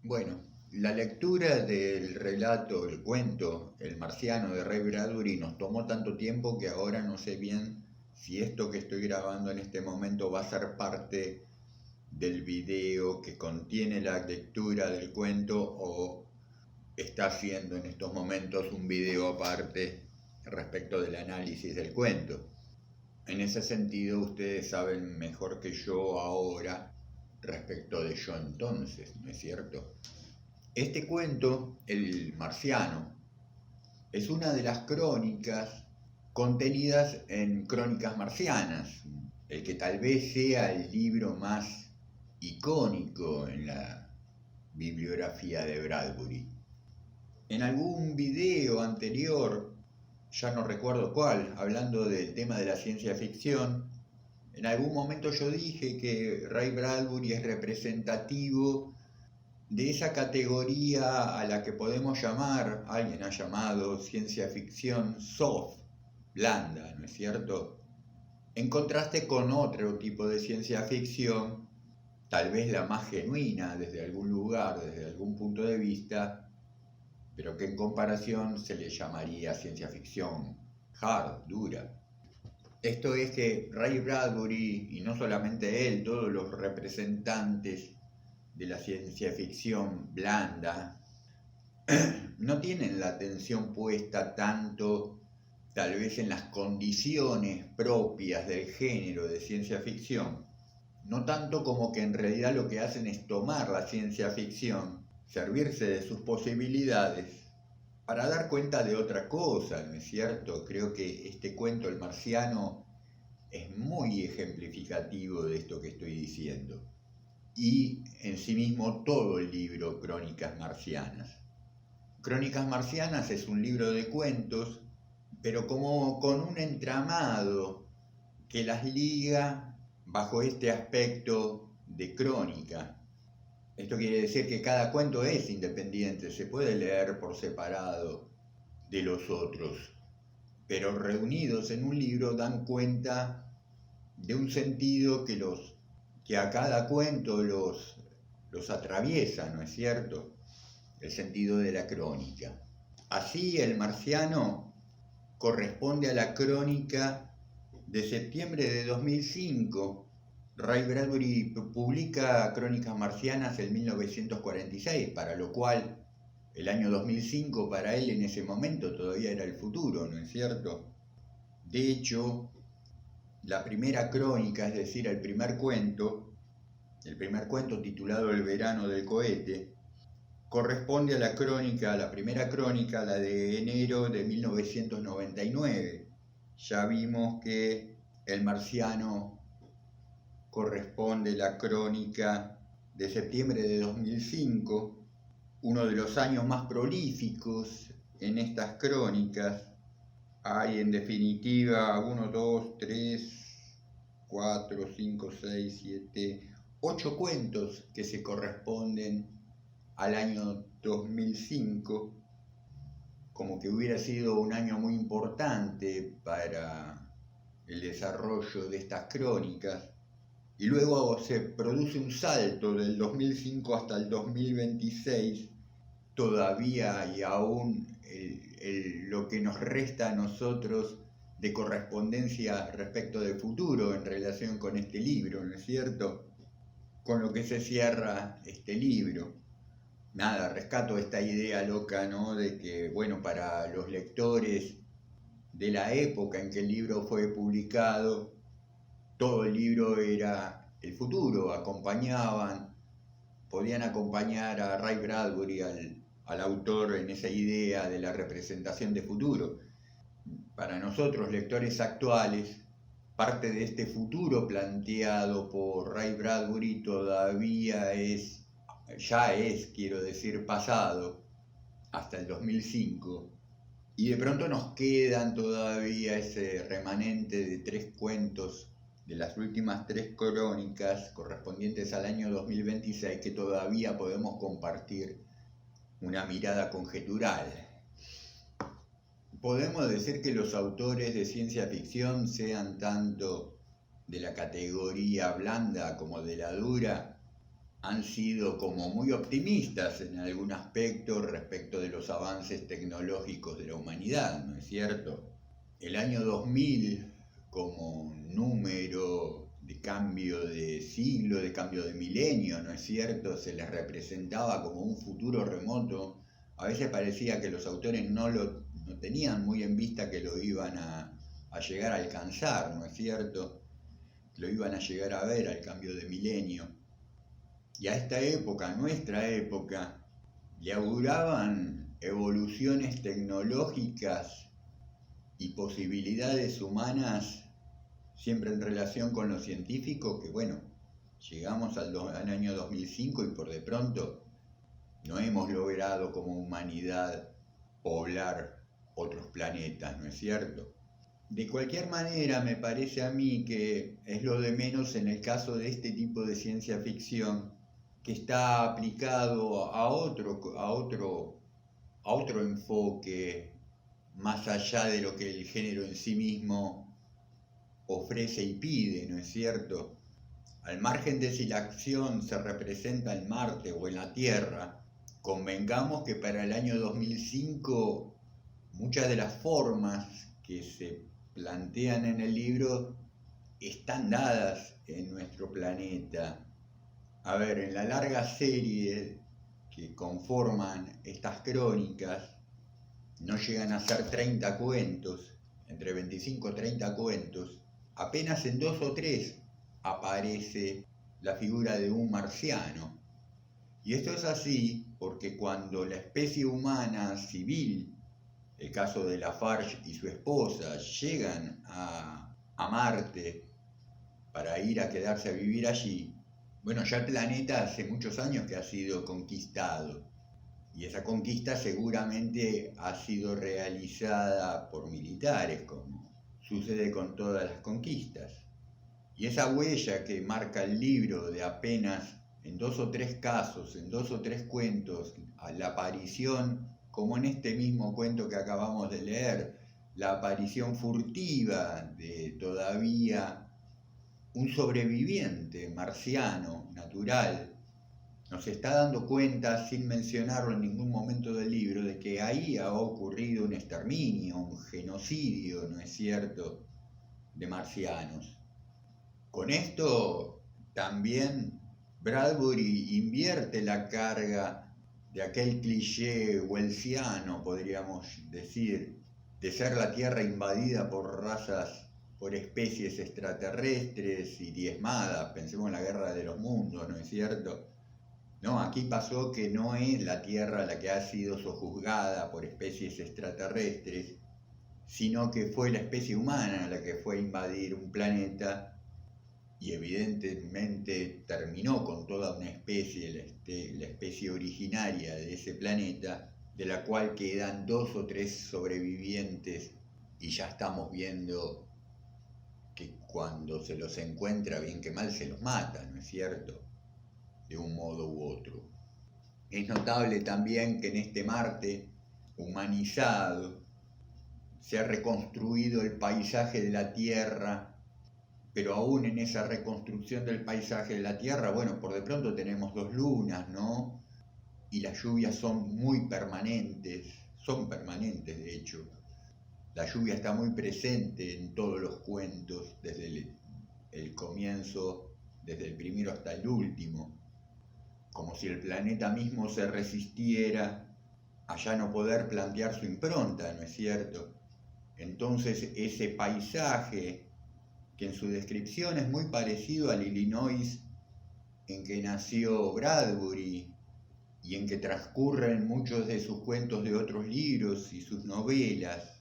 Bueno, la lectura del relato, el cuento, El Marciano de Ray Bradbury nos tomó tanto tiempo que ahora no sé bien si esto que estoy grabando en este momento va a ser parte del video que contiene la lectura del cuento o está haciendo en estos momentos un video aparte respecto del análisis del cuento. En ese sentido, ustedes saben mejor que yo ahora respecto de yo entonces, ¿no es cierto? Este cuento, El Marciano, es una de las crónicas contenidas en Crónicas Marcianas, el que tal vez sea el libro más icónico en la bibliografía de Bradbury. En algún video anterior, ya no recuerdo cuál, hablando del tema de la ciencia ficción, en algún momento yo dije que Ray Bradbury es representativo de esa categoría a la que podemos llamar, alguien ha llamado ciencia ficción soft, blanda, ¿no es cierto? En contraste con otro tipo de ciencia ficción, tal vez la más genuina desde algún lugar, desde algún punto de vista, pero que en comparación se le llamaría ciencia ficción hard, dura. Esto es que Ray Bradbury, y no solamente él, todos los representantes de la ciencia ficción blanda, no tienen la atención puesta tanto tal vez en las condiciones propias del género de ciencia ficción, no tanto como que en realidad lo que hacen es tomar la ciencia ficción, servirse de sus posibilidades para dar cuenta de otra cosa, ¿no es cierto? Creo que este cuento, El Marciano, es muy ejemplificativo de esto que estoy diciendo. Y en sí mismo todo el libro Crónicas Marcianas. Crónicas Marcianas es un libro de cuentos, pero como con un entramado que las liga bajo este aspecto de crónica. Esto quiere decir que cada cuento es independiente, se puede leer por separado de los otros, pero reunidos en un libro dan cuenta de un sentido que a cada cuento los atraviesa, ¿no es cierto? El sentido de la crónica. Así, El Marciano corresponde a la crónica de septiembre de 2005. Ray Bradbury publica Crónicas Marcianas en 1946, para lo cual el año 2005 para él en ese momento todavía era el futuro, ¿no es cierto? De hecho, la primera crónica, es decir, el primer cuento titulado El verano del cohete, corresponde a la primera crónica, la de enero de 1999. Ya vimos que El Marciano corresponde a la crónica de septiembre de 2005, uno de los años más prolíficos en estas crónicas. Hay en definitiva 1, 2, 3, 4, 5, 6, 7, 8 cuentos que se corresponden al año 2005, como que hubiera sido un año muy importante para el desarrollo de estas crónicas. Y luego se produce un salto del 2005 hasta el 2026, todavía y aún lo que nos resta a nosotros de correspondencia respecto del futuro en relación con este libro, ¿no es cierto? Con lo que se cierra este libro. Nada, rescato esta idea loca, ¿no? De que, bueno, para los lectores de la época en que el libro fue publicado, todo el libro era el futuro, podían acompañar a Ray Bradbury, al autor, en esa idea de la representación de futuro. Para nosotros, lectores actuales, parte de este futuro planteado por Ray Bradbury todavía quiero decir, pasado, hasta el 2005, y de pronto nos quedan todavía ese remanente de 3 cuentos de las últimas 3 crónicas correspondientes al año 2026 que todavía podemos compartir una mirada conjetural. Podemos decir que los autores de ciencia ficción, sean tanto de la categoría blanda como de la dura, han sido como muy optimistas en algún aspecto respecto de los avances tecnológicos de la humanidad, ¿no es cierto? El año 2000 como número de cambio de siglo, de cambio de milenio, ¿no es cierto? Se les representaba como un futuro remoto. A veces parecía que los autores no tenían muy en vista que lo iban a llegar a alcanzar, ¿no es cierto? Lo iban a llegar a ver al cambio de milenio. Y a esta época, nuestra época, le auguraban evoluciones tecnológicas y posibilidades humanas siempre en relación con lo científico, que bueno, llegamos al año 2005 y por de pronto no hemos logrado como humanidad poblar otros planetas, ¿no es cierto? De cualquier manera, me parece a mí que es lo de menos en el caso de este tipo de ciencia ficción, que está aplicado a otro enfoque más allá de lo que el género en sí mismo ofrece y pide, ¿no es cierto? Al margen de si la acción se representa en Marte o en la Tierra, convengamos que para el año 2005 muchas de las formas que se plantean en el libro están dadas en nuestro planeta. A ver, en la larga serie que conforman estas crónicas, no llegan a ser 30 cuentos, entre 25 y 30 cuentos, apenas en 2 o 3 aparece la figura de un marciano. Y esto es así porque cuando la especie humana civil, el caso de Lafarge y su esposa, llegan a Marte para ir a quedarse a vivir allí, bueno, ya el planeta hace muchos años que ha sido conquistado. Y esa conquista seguramente ha sido realizada por militares, como sucede con todas las conquistas. Y esa huella que marca el libro de apenas en 2 o 3 casos, en 2 o 3 cuentos, a la aparición, como en este mismo cuento que acabamos de leer, la aparición furtiva de todavía un sobreviviente marciano, natural, nos está dando cuenta, sin mencionarlo en ningún momento del libro, de que ahí ha ocurrido un exterminio, un genocidio, ¿no es cierto?, de marcianos. Con esto también Bradbury invierte la carga de aquel cliché welsiano, podríamos decir, de ser la Tierra invadida por razas, por especies extraterrestres y diezmadas. Pensemos en la Guerra de los Mundos, ¿no es cierto? No, aquí pasó que no es la Tierra la que ha sido sojuzgada por especies extraterrestres, sino que fue la especie humana la que fue a invadir un planeta y evidentemente terminó con toda una especie, la especie originaria de ese planeta, de la cual quedan 2 o 3 sobrevivientes y ya estamos viendo que cuando se los encuentra, bien que mal, se los mata, ¿no es cierto?, de un modo u otro. Es notable también que en este Marte humanizado se ha reconstruido el paisaje de la Tierra, pero aún en esa reconstrucción del paisaje de la Tierra, bueno, por de pronto tenemos 2 lunas, ¿no? Y las lluvias son muy permanentes, son permanentes de hecho. La lluvia está muy presente en todos los cuentos, desde el comienzo, desde el primero hasta el último, como si el planeta mismo se resistiera a ya no poder plantear su impronta, ¿no es cierto? Entonces ese paisaje, que en su descripción es muy parecido al Illinois en que nació Bradbury y en que transcurren muchos de sus cuentos de otros libros y sus novelas,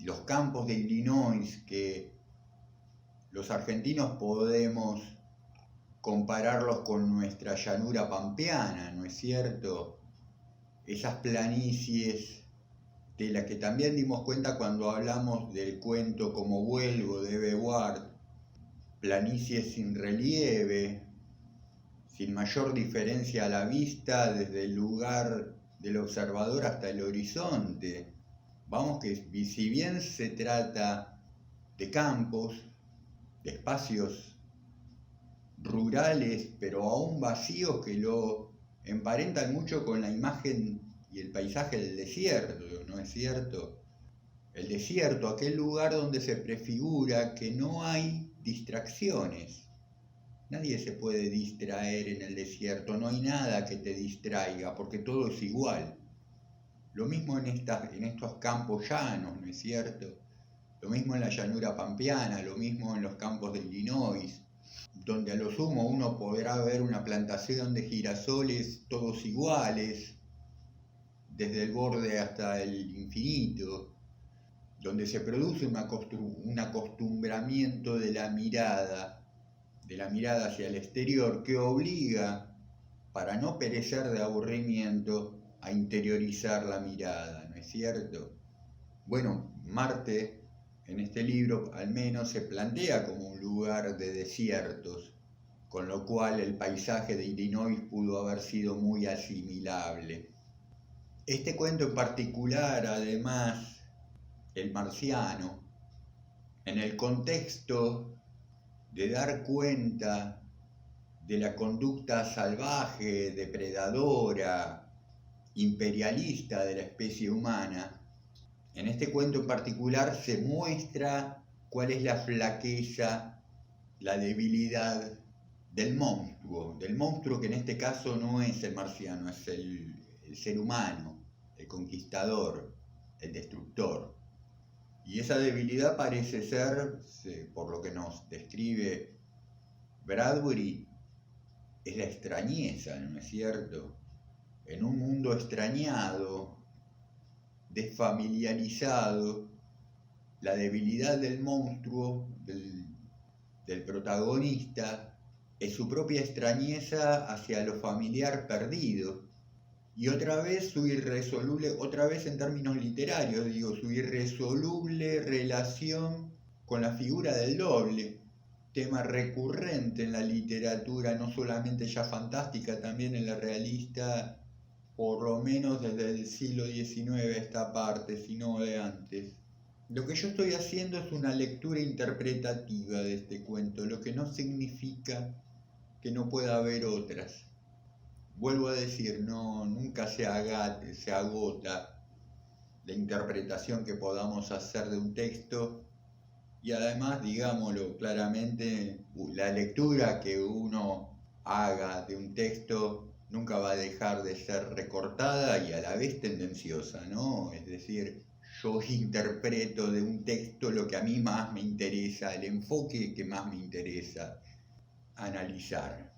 los campos de Illinois que los argentinos podemos compararlos con nuestra llanura pampeana, ¿no es cierto? Esas planicies de las que también dimos cuenta cuando hablamos del cuento Como vuelvo de Bewart, planicies sin relieve, sin mayor diferencia a la vista desde el lugar del observador hasta el horizonte. Vamos que si bien se trata de campos, de espacios rurales, pero aún vacíos, que lo emparentan mucho con la imagen y el paisaje del desierto, ¿no es cierto? El desierto, aquel lugar donde se prefigura que no hay distracciones. Nadie se puede distraer en el desierto, no hay nada que te distraiga, porque todo es igual. Lo mismo en estos campos llanos, ¿no es cierto? Lo mismo en la llanura pampeana, lo mismo en los campos de Illinois, donde a lo sumo uno podrá ver una plantación de girasoles todos iguales, desde el borde hasta el infinito, donde se produce un acostumbramiento de la mirada hacia el exterior, que obliga, para no perecer de aburrimiento, a interiorizar la mirada, ¿no es cierto? Bueno, Marte, en este libro al menos, se plantea como un lugar de desiertos, con lo cual el paisaje de Illinois pudo haber sido muy asimilable. Este cuento en particular, además, El Marciano, en el contexto de dar cuenta de la conducta salvaje, depredadora, imperialista de la especie humana, en este cuento en particular se muestra cuál es la flaqueza, la debilidad del monstruo que en este caso no es el marciano, es el ser humano, el conquistador, el destructor. Y esa debilidad parece ser, por lo que nos describe Bradbury, es la extrañeza, ¿no es cierto? En un mundo extrañado, desfamiliarizado, la debilidad del monstruo, del protagonista, es su propia extrañeza hacia lo familiar perdido. Y otra vez su irresoluble, otra vez en términos literarios, digo, su irresoluble relación con la figura del doble, tema recurrente en la literatura, no solamente ya fantástica, también en la realista, por lo menos desde el siglo XIX esta parte, sino de antes. Lo que yo estoy haciendo es una lectura interpretativa de este cuento, lo que no significa que no pueda haber otras. Vuelvo a decir, nunca se agota la interpretación que podamos hacer de un texto, y además, digámoslo claramente, la lectura que uno haga de un texto nunca va a dejar de ser recortada y a la vez tendenciosa, ¿no? Es decir, yo interpreto de un texto lo que a mí más me interesa, el enfoque que más me interesa analizar.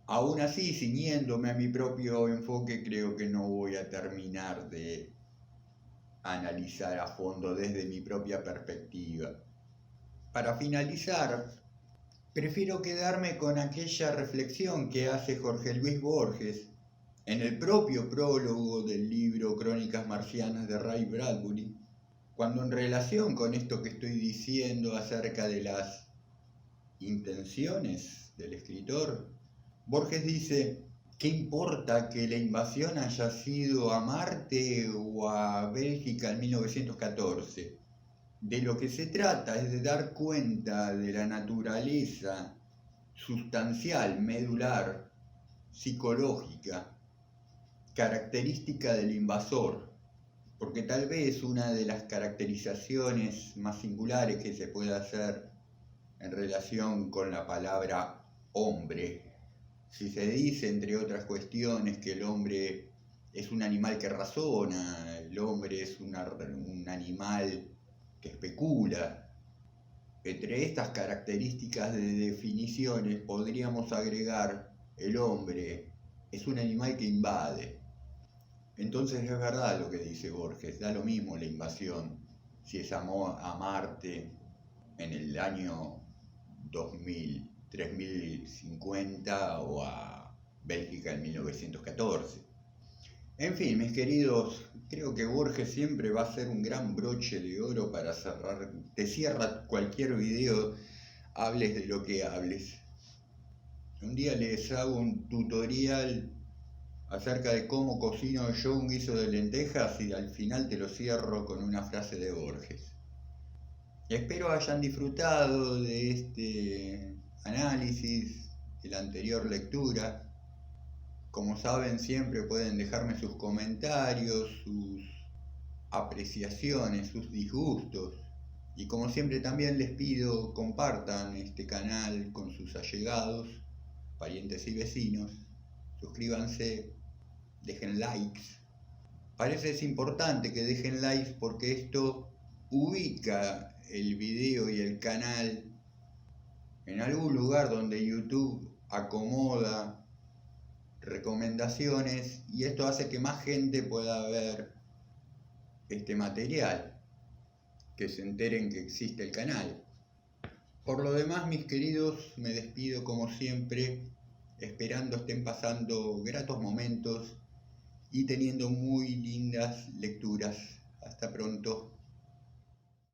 Aún así, ciñéndome a mi propio enfoque, creo que no voy a terminar de analizar a fondo desde mi propia perspectiva. Para finalizar, prefiero quedarme con aquella reflexión que hace Jorge Luis Borges en el propio prólogo del libro Crónicas Marcianas de Ray Bradbury, cuando en relación con esto que estoy diciendo acerca de las intenciones del escritor, Borges dice: ¿qué importa que la invasión haya sido a Marte o a Bélgica en 1914? De lo que se trata es de dar cuenta de la naturaleza sustancial, medular, psicológica, característica del invasor, porque tal vez una de las caracterizaciones más singulares que se puede hacer en relación con la palabra hombre, si se dice, entre otras cuestiones, que el hombre es un animal que razona, el hombre es un animal que especula, entre estas características de definiciones podríamos agregar: el hombre es un animal que invade. Entonces es verdad lo que dice Borges, da lo mismo la invasión, si es a Marte en el año 2000, 3050 o a Bélgica en 1914. En fin, mis queridos, creo que Borges siempre va a ser un gran broche de oro para cerrar. Te cierra cualquier video, hables de lo que hables. Un día les hago un tutorial acerca de cómo cocino yo un guiso de lentejas y al final te lo cierro con una frase de Borges. Espero hayan disfrutado de este análisis. la anterior lectura. Como saben, siempre pueden dejarme sus comentarios, sus apreciaciones, sus disgustos. Y como siempre también les pido, compartan este canal con sus allegados, parientes y vecinos. Suscríbanse, dejen likes. Parece es importante que dejen likes porque esto ubica el video y el canal en algún lugar donde YouTube acomoda recomendaciones y esto hace que más gente pueda ver este material, que se enteren que existe el canal. Por lo demás, mis queridos, me despido como siempre, esperando estén pasando gratos momentos y teniendo muy lindas lecturas. Hasta pronto.